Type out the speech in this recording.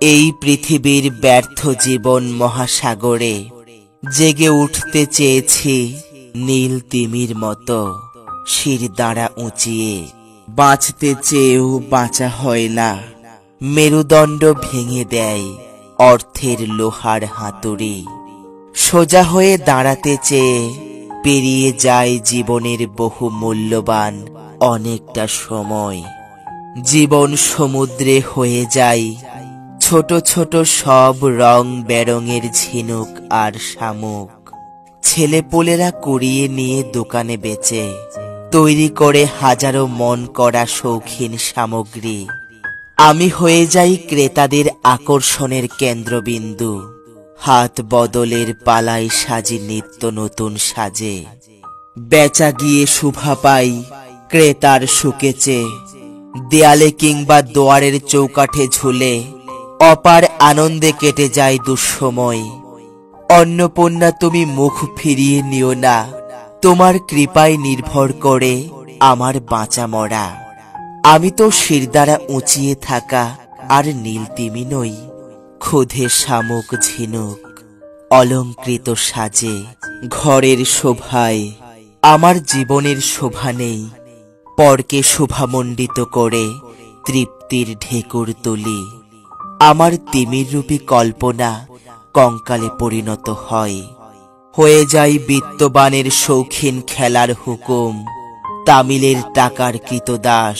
এই পৃথিবীর ব্যর্থ জীবন মহাসাগরে জেগে উঠতে চেয়েছি নীল তিমির মতো শির দাঁড়া উঁচিয়ে। বাঁচতে চেয়েও বাঁচা হয় না, মেরুদণ্ড ভেঙে দেয় অর্থের লোহার হাতুড়ি। সোজা হয়ে দাঁড়াতে চেয়ে পেরিয়ে যায় জীবনের বহু মূল্যবান অনেকটা সময়। জীবন সমুদ্রে হয়ে যায় ছোট ছোট সব রং বেরঙের ঝিনুক আর শামুক। ছেলেপুলেরা কুড়িয়ে নিয়ে দোকানে বেচে, তৈরি করে হাজারো মন করা শৌখিন সামগ্রী। আমি হয়ে যাই ক্রেতাদের আকর্ষণের কেন্দ্রবিন্দু। হাত বদলের পালায় সাজি নিত্য নতুন সাজে। বেচা গিয়ে শুভা পাই ক্রেতার শুকেছে, দেয়ালে কিংবা দোয়ারের চৌকাঠে ঝুলে অপার আনন্দে কেটে যায় দুঃসময়। অন্নপূর্ণা, তুমি মুখ ফিরিয়ে নিও না, তোমার কৃপায় নির্ভর করে আমার বাঁচা মরা। আমি তো শিরদাঁড়া উঁচিয়ে থাকা আর নীল তিমি নই। ক্ষুধে শামুক ঝিনুক অলংকৃত সাজে। ঘরের শোভায় আমার জীবনের শোভা নেই, পরকে শোভামণ্ডিত করে তৃপ্তির ঢেকুর তুলি। আমার তিমির রূপী কল্পনা কঙ্কালে পরিণত হয়, হয়ে যায় বিত্তবানের শৌখিন খেলার হুকুম, তামিলের টাকার কৃতদাস।